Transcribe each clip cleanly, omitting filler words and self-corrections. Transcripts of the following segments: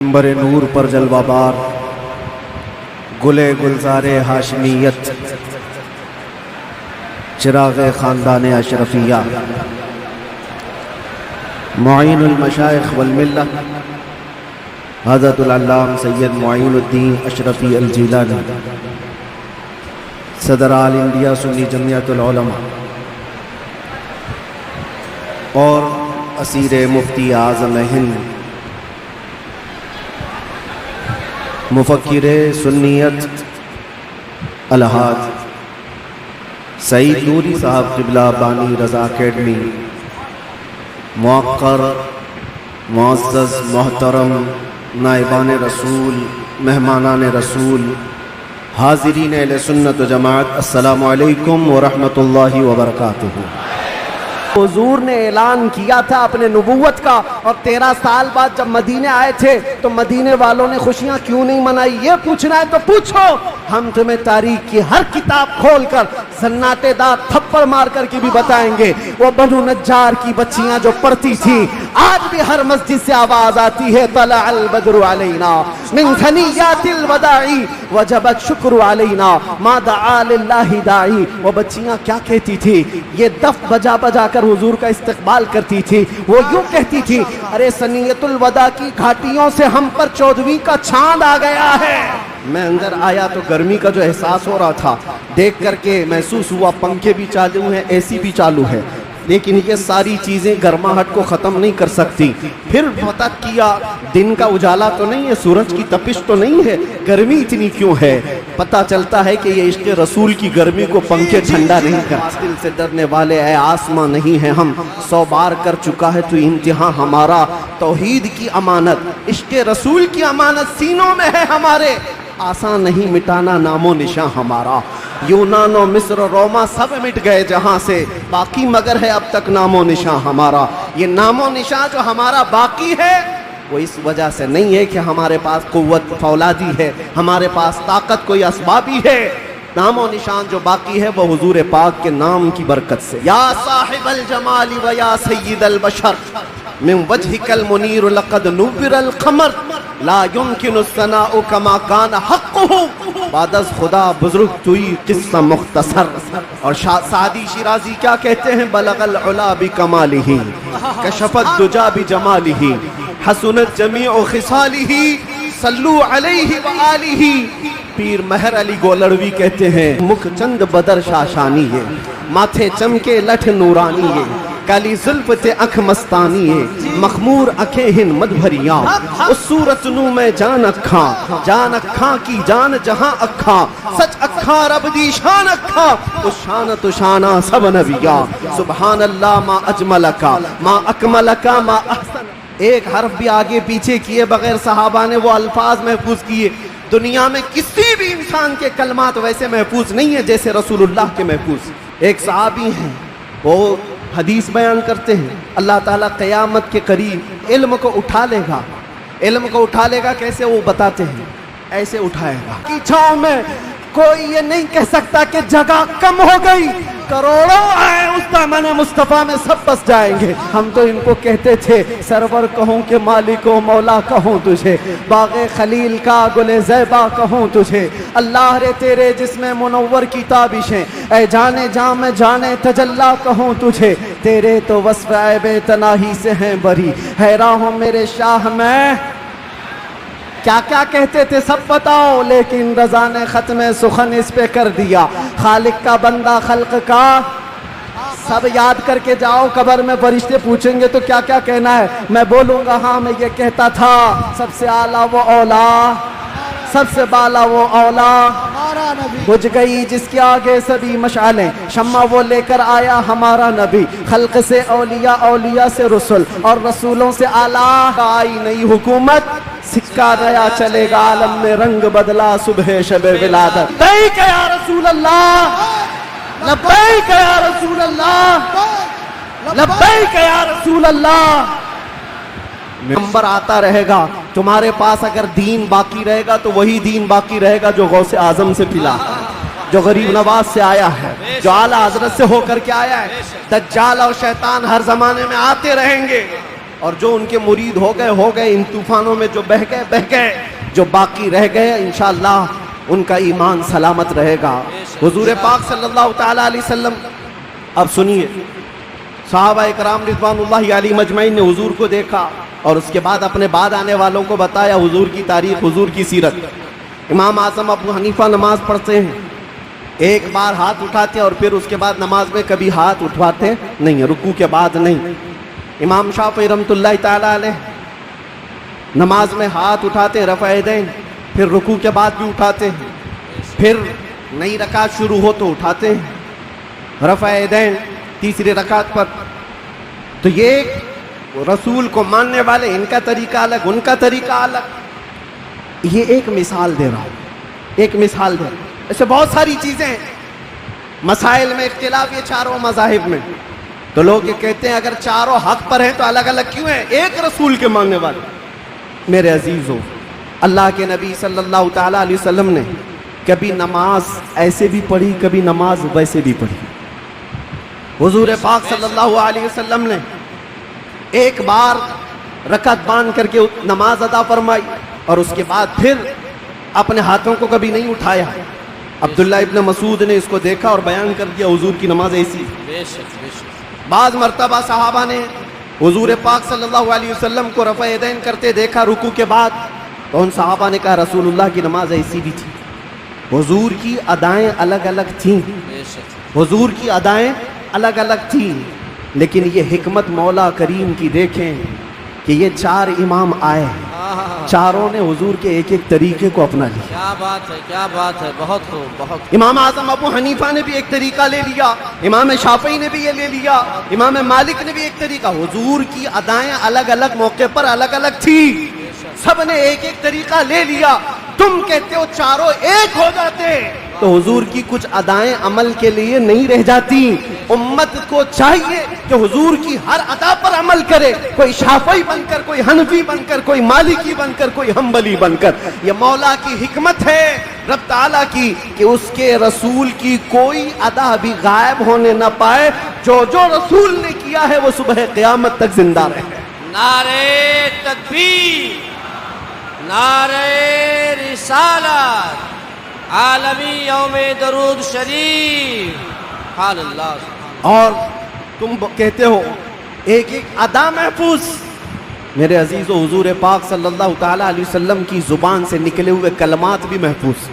منبر نور پر جلوہ بار گلے گلزار ہاشمیت چراغ خاندان اشرفیہ معین المشائخ والملہ حضرت العلامہ سید معین الدین اشرفی الجیلانی صدر آل انڈیا سنی جمعیت العلماء اور اسیر مفتی اعظم ہند مفکر سنیت الحاج سعید نوری صاحب قبلہ بانی رضا اکیڈمی، موقر معزز محترم نائبان رسول، مہمانان رسول، حاضرین اہل سنت و جماعت، السلام علیکم ورحمۃ اللہ وبرکاتہ۔ حضور نے اعلان کیا تھا اپنے نبوت کا، اور 13 سال بعد جب مدینے آئے تھے تو مدینے والوں نے خوشیاں کیوں نہیں منائی؟ یہ پوچھنا ہے تو پوچھو، ہم تمہیں تاریخ کی ہر کتاب کھول کر سناٹے دار تھپڑ مار کر کے بھی بتائیں گے۔ وہ بنو نجار کی بچیاں جو پڑھتی تھیں، آج بھی ہر مسجد سے آواز آتی ہے طلع البدر علینا من ثنیات الوداع وجب الشکر علینا ما دعا للہ داعی۔ وہ بچیاں کیا کہتی تھی؟ یہ دف بجا بجا کر حضور کا استقبال کرتی تھی۔ وہ یوں کہتی تھی، ارے ثنیۃ الوداع کی گھاٹیوں سے ہم پر 14ویں کا چاند آ گیا ہے۔ میں اندر آیا تو گرمی کا جو احساس ہو رہا تھا دیکھ کر کے محسوس ہوا پنکھے بھی چالو ہیں، اے سی بھی چالو ہے، لیکن یہ ساری چیزیں گرماہٹ کو ختم نہیں کر سکتی۔ پھر پتہ کیا دن کا اجالا تو نہیں ہے، سورج کی تپش تو نہیں ہے، گرمی اتنی کیوں ہے؟ پتہ چلتا ہے کہ یہ عشق رسول کی گرمی کو پنکھے ٹھنڈا نہیں کرتے۔ دل سے ڈرنے والے اے آسماں نہیں ہیں ہم، 100 بار کر چکا ہے تو امتحان ہمارا۔ توحید کی امانت، عشق رسول کی امانت سینوں میں ہے ہمارے، آسان نہیں مٹانا نام و نشاں ہمارا۔ یونان و مصر و روما سب مٹ گئے جہاں سے، باقی مگر ہے اب تک نام و نشاں ہمارا۔ یہ نام و نشاں جو ہمارا باقی ہے وہ اس وجہ سے نہیں ہے کہ ہمارے پاس قوت فولادی ہے، ہمارے پاس طاقت کوئی اسبابی ہے۔ نام و نشان جو باقی ہے وہ حضور پاک کے نام کی برکت سے۔ یا صاحب الجمال و یا سید البشر من وجهك المنیر لقد نور القمر لا يمكن الثناء كما كان حقه۔ بعد از خدا بزرگ توئی قصہ مختصر۔ اور سعدی شیرازی کیا کہتے ہیں؟ بلغ العلا بکمالہ کشف الدجا بجمالہ حسنت جمیع خصالہ صلو علیہ وآلہ۔ پیر مہر علی گولڑوی کہتے ہیں، مکھ چند بدر شاشانی ہے، ماتھے چمکے لٹھ نورانی ہے، کالی زلف تے اکھ مستانی ہے، مخمور اکھیں ہن مد بھریاں، اس صورت نو میں جان اکھاں کی جان جہاں اکھاں، سچ اکھاں رب دی شان اکھاں، اس شان تو شانہ سب نبیاں، سبحان اللہ ما اجملکا ما اکملکا ما احسن۔ ایک حرف بھی آگے پیچھے کیے بغیر صحابہ نے وہ الفاظ محفوظ کیے۔ دنیا میں کسی بھی انسان کے کلمات ویسے محفوظ نہیں ہیں جیسے رسول اللہ کے محفوظ۔ ایک صحابی ہیں، وہ حدیث بیان کرتے ہیں، اللہ تعالیٰ قیامت کے قریب علم کو اٹھا لے گا۔ علم کو اٹھا لے گا کیسے؟ وہ بتاتے ہیں، ایسے اٹھائے گا کی چھاؤں میں کوئی یہ نہیں کہہ سکتا کہ جگہ کم ہو گئی، کروڑوں آئے اس دامن مصطفیٰ میں سب بس جائیں گے۔ ہم تو ان کو کہتے تھے سرور کہوں کہ مالک و مولا کہوں تجھے، باغ خلیل کا گل زیبا کہوں تجھے، اللہ رے تیرے جسم منور کی تابشیں، اے جانے جاں میں جانے تجلا کہوں تجھے، تیرے تو وصف عیب تناہی سے ہیں بری، حیراں ہوں میرے شاہ میں۔ کیا کیا کہتے تھے سب بتاؤ، لیکن رضا نے ختم سخن اس پہ کر دیا۔ خالق کا بندہ خلق کا سب یاد کر کے جاؤ، قبر میں فرشتے پوچھیں گے تو کیا کیا کہنا ہے؟ میں بولوں گا ہاں میں یہ کہتا تھا، سب سے اعلیٰ وہ اولا، سب سے بالا وہ اولا، بجھ گئی جس کے آگے سبھی مشعلیں، شمع وہ لے کر آیا ہمارا نبی، خلق سے اولیاء، اولیاء سے رسول، اور رسولوں سے اعلیٰ آئی نئی حکومت، سکہ نیا چلے گا عالم میں، رنگ بدلا صبح شب ولادت۔ لبیک یا رسول اللہ، لبیک یا رسول اللہ، لبیک یا رسول اللہ۔ نمبر آتا رہے گا تمہارے پاس، اگر دین باقی رہے گا تو وہی دین باقی رہے گا جو غوث اعظم سے پلا، جو غریب نواز سے آیا ہے، جو اعلیٰ حضرت سے ہو کر کے آیا ہے۔ دجال اور شیطان ہر زمانے میں آتے رہیں گے، اور جو ان کے مرید ہو گئے، ان طوفانوں میں جو بہ گئے، جو باقی رہ گئے انشاءاللہ ان کا ایمان سلامت رہے گا۔ حضور پاک صلی اللہ تعالی علیہ وسلم، اب سنیے، صحابہ اکرام رضوان اللہ علیہ مجمعین نے حضور کو دیکھا اور اس کے بعد اپنے بعد آنے والوں کو بتایا حضور کی تاریخ، حضور کی سیرت۔ امام اعظم ابو حنیفہ نماز پڑھتے ہیں، ایک بار ہاتھ اٹھاتے ہیں اور پھر اس کے بعد نماز میں کبھی ہاتھ اٹھاتے نہیں ہیں، رکوع کے بعد نہیں۔ امام شافعی رحمۃ اللہ تعالی علیہ نماز میں ہاتھ اٹھاتے ہیں رفع یدین، پھر رکوع کے بعد بھی اٹھاتے ہیں، پھر نئی رکعت شروع ہو تو اٹھاتے ہیں رفع یدین تیسری رکعت پر۔ تو یہ رسول کو ماننے والے، ان کا طریقہ الگ، ان کا طریقہ الگ۔ یہ ایک مثال دے رہا ہوں، ایک مثال دے رہا ہوں۔ ایسے بہت ساری چیزیں ہیں، مسائل میں اختلاف یہ چاروں مذاہب میں، تو لوگ یہ کہتے ہیں اگر چاروں حق پر ہیں تو الگ الگ کیوں ہیں؟ ایک رسول کے ماننے والے۔ میرے عزیزو، اللہ کے نبی صلی اللہ تعالی علیہ وسلم نے کبھی نماز ایسے بھی پڑھی، کبھی نماز ویسے بھی پڑھی۔ حضور پاک صلی اللہ علیہ وسلم نے ایک بار رکعت باندھ کر کے نماز ادا فرمائی اور اس کے بعد پھر اپنے ہاتھوں کو کبھی نہیں اٹھایا۔ عبداللہ ابن مسعود نے اس کو دیکھا اور بیان کر دیا حضور کی نماز ایسی۔ بعض مرتبہ صحابہ نے حضور پاک صلی اللہ علیہ وسلم کو رفع یدین کرتے دیکھا رکوع کے بعد، تو ان صحابہ نے کہا رسول اللہ کی نماز ایسی بھی تھی۔ حضور کی ادائیں الگ الگ تھیں، حضور کی ادائیں الگ الگ تھیں، لیکن یہ حکمت مولا کریم کی دیکھیں کہ یہ چار امام آئے، چاروں نے حضور کے ایک ایک طریقے کو اپنا لیا۔ کیا بات ہے، کیا بات ہے، بہت خوب، بہت۔ امام اعظم ابو حنیفہ نے بھی ایک طریقہ لے لیا، امام شافعی نے بھی یہ لے لیا، امام مالک نے بھی ایک طریقہ۔ حضور کی ادائیں الگ الگ موقع پر الگ الگ تھی، سب نے ایک ایک طریقہ لے لیا۔ تم کہتے ہو چاروں ایک ہو جاتے تو حضور کی کچھ ادائیں عمل کے لیے نہیں رہ جاتی۔ امت کو چاہیے کہ حضور کی ہر ادا پر عمل کرے، کوئی شافعی بن کر، کوئی حنفی بن کر، کوئی مالکی بن کر، کوئی حنبلی بن کر۔ یہ مولا کی حکمت ہے رب تعالیٰ کی کہ اس کے رسول کی کوئی ادا بھی غائب ہونے نہ پائے، جو جو رسول نے کیا ہے وہ صبح قیامت تک زندہ رہے۔ نعرے تکبیر، نعرے رسالت، عالمی یوم درود شریف، حال اللہ۔ اور تم کہتے ہو ایک ایک ادا محفوظ۔ میرے عزیز و حضور پاک صلی اللہ تعالی علیہ وسلم کی زبان سے نکلے ہوئے کلمات بھی محفوظ،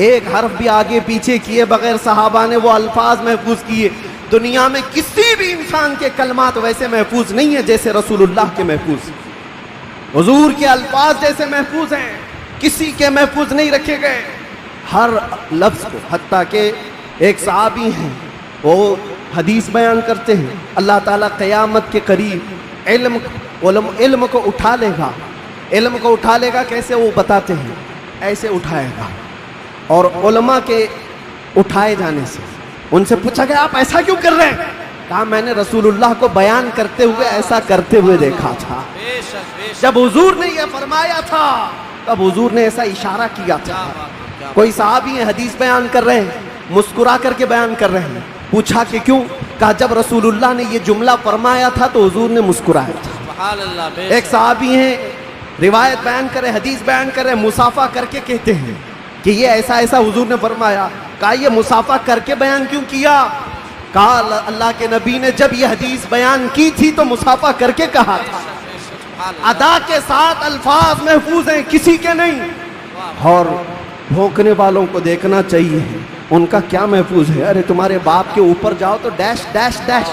ایک حرف بھی آگے پیچھے کیے بغیر صحابہ نے وہ الفاظ محفوظ کیے۔ دنیا میں کسی بھی انسان کے کلمات ویسے محفوظ نہیں ہیں جیسے رسول اللہ کے محفوظ، حضور کے الفاظ جیسے محفوظ ہیں، کسی کے محفوظ نہیں رکھے گئے ہر لفظ کو۔ حتیٰ کہ ایک صحابی ہیں وہ حدیث بیان کرتے ہیں اللہ تعالیٰ قیامت کے قریب علم کو اٹھا لے گا، علم کو اٹھا لے گا کیسے وہ بتاتے ہیں، ایسے اٹھائے گا، اور علماء کے اٹھائے جانے سے ان سے پوچھا گیا آپ ایسا کیوں کر رہے ہیں؟ کہا میں نے رسول اللہ کو بیان کرتے ہوئے ایسا کرتے ہوئے دیکھا تھا۔ بے شک، بے شک۔ جب حضور نے یہ فرمایا تھا تب حضور نے ایسا اشارہ کیا تھا۔ کوئی صحابی ہیں حدیث بیان کر رہے ہیں، مسکرا کر کے بیان کر رہے ہیں، پوچھا کہ کیوں؟ کہا جب رسول اللہ نے یہ جملہ فرمایا تھا تو حضور نے مسکرایا تھا۔ سبحان اللہ، بے ایک صحابی ہیں روایت بیان کرے، حدیث بیان کرے، مصافحہ کر کے کہتے ہیں کہ یہ ایسا ایسا حضور نے فرمایا۔ کہا یہ مصافحہ کر کے بیان کیوں کیا؟ کہا اللہ کے نبی نے جب یہ حدیث بیان کی تھی تو مصافحہ کر کے کہا تھا۔ ادا کے ساتھ الفاظ محفوظ ہیں، کسی کے نہیں۔ اور بھونکنے والوں کو دیکھنا چاہیے ان کا کیا محفوظ ہے۔ ارے تمہارے باپ کے اوپر جاؤ تو ڈیش ڈیش ڈیش،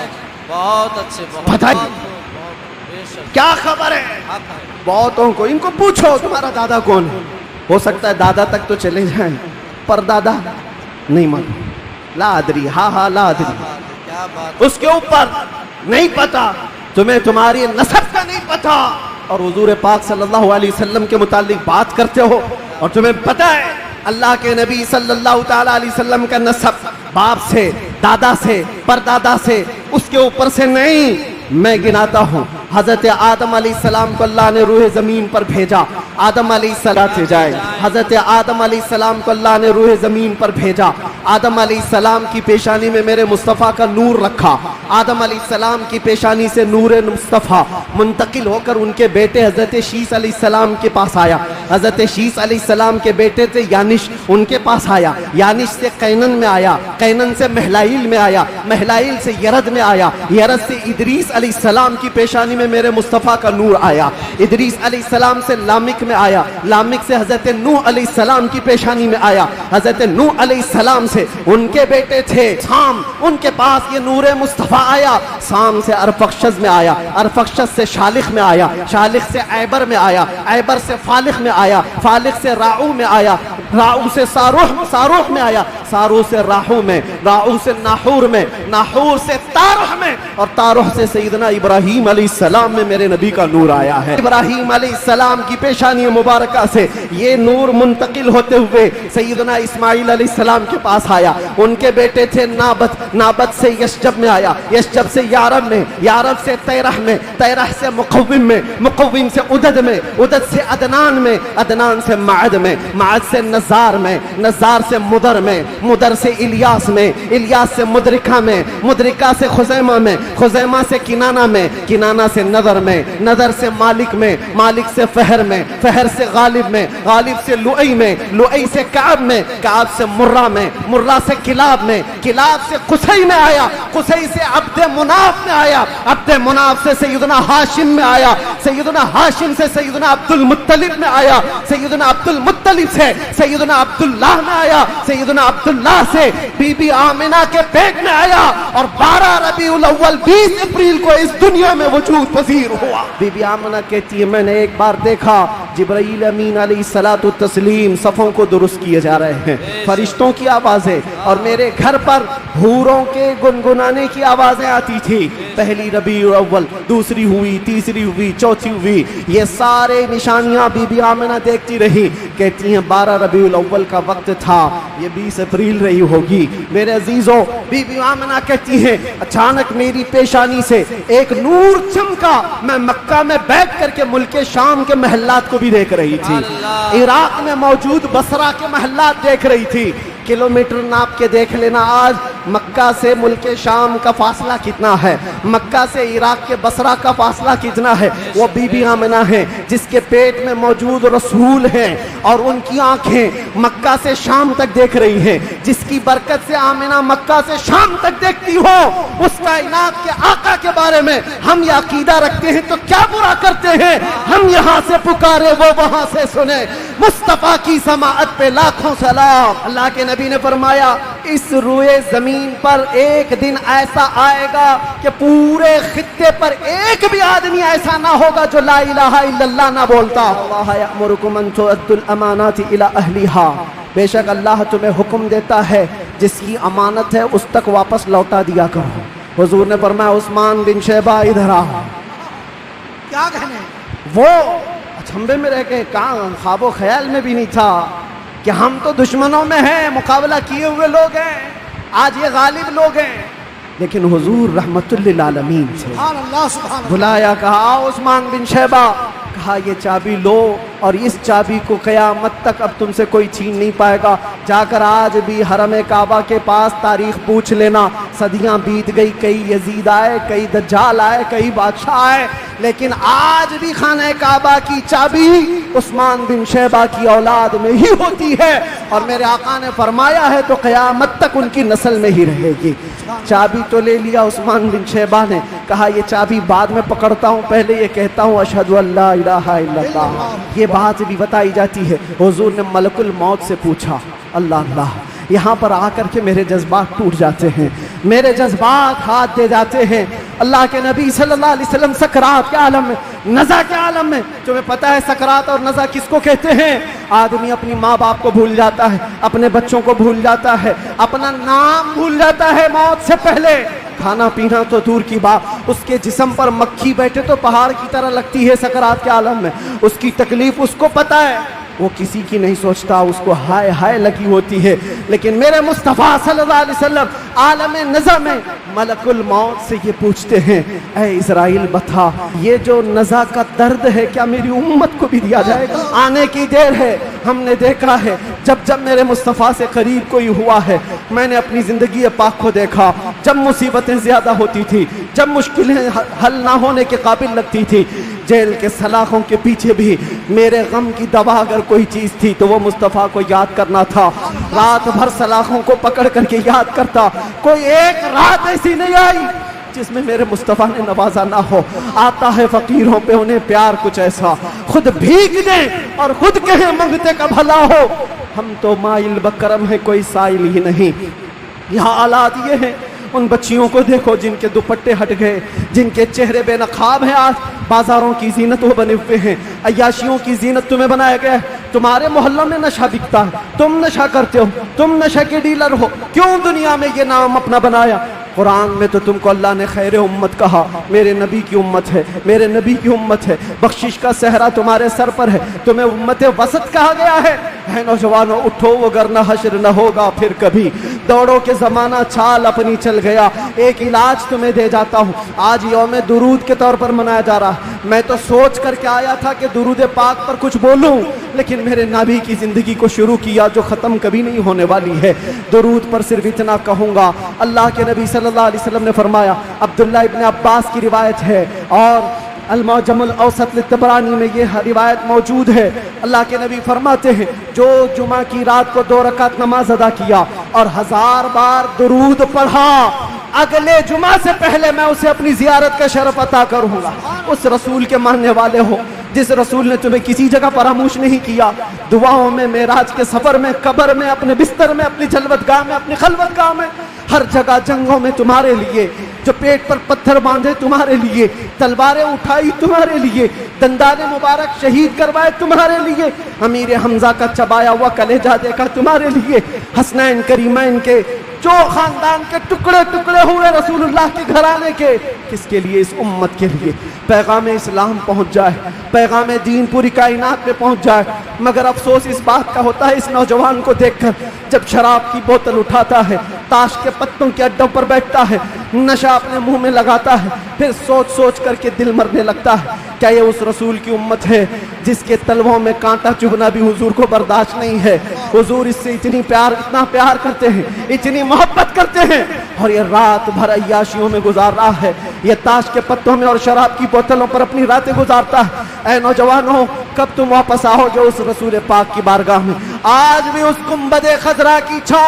بہت اچھے، بہت بتائیے بے شک، کیا خبر ہے؟ حق ہے۔ بہتوں کو ان کو پوچھو تمہارا دادا کون ہے، ہو سکتا ہے دادا تک تو چلے جائیں پر دادا نہیں معلوم، لا ادری، ہاں لا ادری، کیا بات، اس کے اوپر نہیں پتا، تمہیں تمہاری نسب کا نہیں پتا، اور حضور پاک صلی اللہ علیہ وسلم کے متعلق بات کرتے ہو اور تمہیں پتا ہے اللہ کے نبی صلی اللہ تعالی علیہ وسلم کا نسب باپ سے، دادا سے، پردادا سے، اس کے اوپر سے نہیں۔ میں گناتا ہوں حضرت آدم علیہ السلام کو اللہ نے روح زمین پر بھیجا، آدم علیہ السلام سے جائے، حضرت آدم علیہ السلام کو اللہ نے روح زمین پر بھیجا، آدم علیہ السلام کی پیشانی میں میرے مصطفیٰ کا نور رکھا، آدم علیہ السلام کی پیشانی سے نور مصطفیٰ منتقل ہو کر ان کے بیٹے حضرت شیس علیہ السلام کے پاس آیا، حضرت شیس علیہ السلام کے بیٹے تھے یانش، ان کے پاس آیا، یانش سے قینن میں آیا، قینن سے مہلائیل میں آیا، مہلائیل سے یرد میں آیا، یرد سے ادریس علیہ السلام کی پیشانی میں میرے مصطفیٰ کا نور آیا، ادریس علیہ السلام سے لامک میں آیا، لامک سے حضرت نوح علیہ السلام کی پیشانی میں آیا، حضرت نوح علیہ السلام سے ان کے بیٹے تھے سام، ان کے پاس یہ نور مصطفیٰ آیا، سام سے ارفخشد میں آیا، ارفخشد سے شالخ میں آیا، شالخ سے عیبر میں آیا، عیبر سے فالخ میں آیا، فالخ سے راعو میں آیا، راعو سے ساروح میں آیا، ساروح سے راحو میں، راحو سے ناحور میں، ناحور سے تارح میں، اور تارح سے سیدنا ابراہیم علیہ السلام میں میرے نبی کا نور آیا ہے۔ ابراہیم علیہ السلام کی پیشانی مبارکہ سے یہ نور منتقل ہوتے ہوئے سیدنا اسماعیل علیہ السلام کے پاس آیا، ان کے بیٹے تھے نابت، نابت سے یشجب میں آیا، یشجب سے یارب میں، یارب سے تیرح میں، تیرح سے مقوم میں، مقوم سے عدد میں، عدد سے عدنان میں، عدنان سے معد میں، معد سے نزار میں، نزار سے مدر میں، مدر سے الیاس میں، الیاس سے مدرکہ میں، مدرکہ سے خزیمہ میں، خزیمہ سے کنانہ میں، کنانہ سے نظر میں، نظر سے مالک میں، مالک سے فہر میں، فہر سے غالب میں، غالب سے لؤی میں، لؤی سے کعب میں، کعب سے مرہ میں، مرہ سے کلاب میں، کلاب سے قصی میں آیا، قصی سے عبد مناف میں آیا، عبد مناف سے سیدنا ہاشم میں آیا، سیدنا ہاشم سے سیدنا عبد المطلب میں آیا، سیدنا عبد المطلب سے سیدنا عبداللہ میں آیا، سیدنا عبداللہ سے بی بی آمنہ کے پیٹ میں آیا، اور 12 ربیع الاول 20 اپریل کو اس دنیا میں وجود پذیر ہوا۔ بی بی آمنہ کہتی ہے میں نے ایک بار دیکھا جبرائیل امین علیہ الصلاۃ والتسلیم صفوں کو درست کیے جا رہے ہیں، فرشتوں کی آوازیں، اور میرے گھر پر حوروں کے گنگنانے کی آوازیں آتی تھی، پہلی ربیع الاول، دوسری ہوئی، تیسری ہوئی، چوتھی ہوئی، یہ سارے نشانیاں بی بی آمنہ دیکھتی رہی، کہتی ہیں 12 ربیع الاول کا وقت تھا، یہ 20 اپریل رہی ہوگی۔ میرے عزیزوں، بی بی آمنہ کہتی ہیں اچانک میری پیشانی سے ایک نور چمکا، میں مکہ میں بیٹھ کر کے ملک شام کے محلات کو بھی دیکھ رہی تھی، عراق میں موجود بصرہ کے محلات دیکھ رہی تھی، کلومیٹر ناپ کے دیکھ لینا آج مکہ سے ملک شام کا فاصلہ کتنا ہے، مکہ سے عراق کے بصرہ کا فاصلہ کتنا ہے، وہ بی بی آمنہ ہے جس کے پیٹ میں موجود رسول ہیں، اور ان کی آنکھیں مکہ سے شام تک دیکھ رہی ہیں، جس کی برکت سے آمنہ مکہ سے شام تک دیکھتی ہو، اس کائنات کے آقا کے بارے میں ہم یہ عقیدہ رکھتے ہیں تو کیا برا کرتے ہیں، ہم یہاں سے پکارے وہ وہاں سے سنے، مصطفیٰ کی سماعت پہ لاکھوں سلام۔ اللہ کے نبی نے فرمایا اس روئے زمین پر ایک دن ایسا آئے گا کہ پورے خطے پر ایک بھی آدمی ایسا نہ ہوگا جو لا الہ الا اللہ نہ بولتا۔ اللہ یأمرکم ان تؤدوا الامانات الی اہلھا، بے شک اللہ تمہیں حکم دیتا ہے جس کی امانت ہے اس تک واپس لوٹا دیا کرو۔ حضور نے فرمایا عثمان بن شیبہ ادھر آ، کیا کہنے وہ اچھمبے میں رہ کے کہاں خواب و خیال میں بھی نہیں تھا کہ ہم تو دشمنوں میں ہیں، مقابلہ کیے ہوئے لوگ ہیں، آج یہ غالب لوگ ہیں، لیکن حضور رحمت للعالمین سے بلایا، کہا عثمان بن شیبہ، کہا یہ چابی لو، اور اس چابی کو قیامت تک اب تم سے کوئی چھین نہیں پائے گا، جا کر آج بھی حرم کعبہ کے پاس تاریخ پوچھ لینا، صدیاں بیت گئی، کئی یزید آئے، کئی دجال آئے، کئی بادشاہ آئے، لیکن آج بھی خانہ کعبہ کی چابی عثمان بن شیبہ کی اولاد میں ہی ہوتی ہے، اور میرے آقا نے فرمایا ہے تو قیامت تک ان کی نسل میں ہی رہے گی۔ چابی تو لے لیا عثمان بن شیبہ نے، کہا یہ چابی بعد میں پکڑتا ہوں، پہلے یہ کہتا ہوں اشہد ان لا الہ الا اللہ۔ یہ بات بھی بتائی جاتی ہے حضور نے ملک الموت سے پوچھا، اللہ اللہ، یہاں پر آ کر کے میرے جذبات ٹوٹ جاتے ہیں، میرے جذبات ہاتھ دے جاتے ہیں۔ اللہ کے نبی صلی اللہ علیہ وسلم سکرات کے عالم میں، نزع کے عالم میں، تمہیں پتہ ہے سکرات اور نزع کس کو کہتے ہیں؟ آدمی اپنی ماں باپ کو بھول جاتا ہے، اپنے بچوں کو بھول جاتا ہے، اپنا نام بھول جاتا ہے موت سے پہلے، کھانا پینا تو دور کی بات، اس کے جسم پر مکھی بیٹھے تو پہاڑ کی طرح لگتی ہے سکرات کے عالم میں، اس کی تکلیف اس کو پتہ ہے، وہ کسی کی نہیں سوچتا, اس کو ہائے ہائے لگی ہوتی ہے. لیکن میرے مصطفیٰ صلی اللہ علیہ وسلم عالم نزع میں ملک الموت سے یہ پوچھتے ہیں, اے اسرائیل بتا یہ جو نزع کا درد ہے کیا میری امت کو بھی دیا جائے گا؟ آنے کی دیر ہے. ہم نے دیکھا ہے جب میرے مصطفیٰ سے قریب کوئی ہوا ہے, میں نے اپنی زندگی پاک کو دیکھا, جب مصیبتیں زیادہ ہوتی تھی, جب مشکلیں حل نہ ہونے کے قابل لگتی تھی, جیل کے سلاخوں کے پیچھے بھی میرے غم کی دوا اگر کوئی چیز تھی تو وہ مصطفیٰ کو یاد کرنا تھا. رات بھر سلاخوں کو پکڑ کر کے یاد کرتا, کوئی ایک رات ایسی نہیں آئی جس میں میرے مصطفیٰ نے نوازا نہ ہو. آتا ہے فقیروں پہ انہیں پیار کچھ ایسا, خود بھیگ دیں اور خود کہیں منگتے کا بھلا ہو. ہم تو مائل بکرم ہے کوئی سائل ہی نہیں. یہاں حالات یہ ہیں, ان بچیوں کو دیکھو جن کے دوپٹے ہٹ گئے, جن کے چہرے بے نقاب ہیں, آج بازاروں کی زینت وہ بنے ہوئے ہیں, عیاشیوں کی زینت تمہیں بنایا گیا ہے. تمہارے محلہ میں نشہ بکتا ہے, تم نشہ کرتے ہو, تم نشہ کے ڈیلر ہو. کیوں دنیا میں یہ نام اپنا بنایا؟ قرآن میں تو تم کو اللہ نے خیر امت کہا, میرے نبی کی امت ہے, میرے نبی کی امت ہے, بخشش کا صحرا تمہارے سر پر ہے, تمہیں امت وسط کہا گیا ہے. نوجوانوں اٹھو وگرنہ حشر نہ ہوگا پھر کبھی, دوڑو کے زمانہ چھال اپنی چل گیا. ایک علاج تمہیں دے جاتا ہوں, آج یوم درود کے طور پر منایا جا رہا. میں تو سوچ کر کے آیا تھا کہ درود پاک پر کچھ بولوں, لیکن میرے نبی کی زندگی کو شروع کیا جو ختم کبھی نہیں ہونے والی ہے. درود پر صرف اتنا کہوں گا, اللہ کے نبی صلی اللہ علیہ وسلم نے فرمایا, عبداللہ ابن عباس کی روایت ہے اور المعجم الاوسط للطبرانی میں یہ روایت موجود ہے. اللہ کے نبی فرماتے ہیں جو جمعہ کی رات کو 2 رکعت نماز ادا کیا اور 1000 بار درود پڑھا, اگلے جمعہ سے پہلے میں اسے اپنی زیارت کا شرف عطا کروں گا. اس رسول کے ماننے والے ہو جس رسول نے تمہیں کسی جگہ فراموش نہیں کیا. دعاؤں میں, معراج کے سفر میں, قبر میں, اپنے بستر میں, اپنی جلوت گاہ میں, اپنی خلوت گاہ میں, ہر جگہ جنگوں میں تمہارے لیے, جو پیٹ پر پتھر باندھے تمہارے لیے, تلواریں اٹھائی تمہارے لیے, دندان مبارک شہید کروائے تمہارے لیے, امیر حمزہ کا چبایا ہوا کلیجہ دیکھا تمہارے لیے, حسنین کریمین کے جو خاندان کے ٹکڑے ٹکڑے ہوئے رسول اللہ کے گھرانے کے, کس کے لیے؟ اس امت کے لیے. پیغام اسلام پہنچ جائے, پیغام دین پوری کائنات میں پہنچ جائے. مگر افسوس اس بات کا ہوتا ہے اس نوجوان کو دیکھ کر, جب شراب کی بوتل اٹھاتا ہے, تاش کے پتوں کے اڈوں پر بیٹھتا ہے, نشہ اپنے منہ میں لگاتا ہے, پھر سوچ سوچ کر کے دل مرنے لگتا ہے. کیا یہ اس رسول کی امت ہے جس کے تلووں میں کانٹا چبھنا بھی حضور کو برداشت نہیں ہے؟ حضور اس سے اتنا پیار کرتے ہیں, اتنی محبت کرتے ہیں, اور یہ رات بھر عیاشیوں میں گزار رہا ہے, یہ تاش کے پتوں میں اور شراب کی بوتلوں پر اپنی راتیں گزارتا ہے. اے نوجوانوں, کب تم واپس آؤ جو اس رسول پاک کی بارگاہ میں؟ آج بھی اس گنبد خضرا کی چھاؤں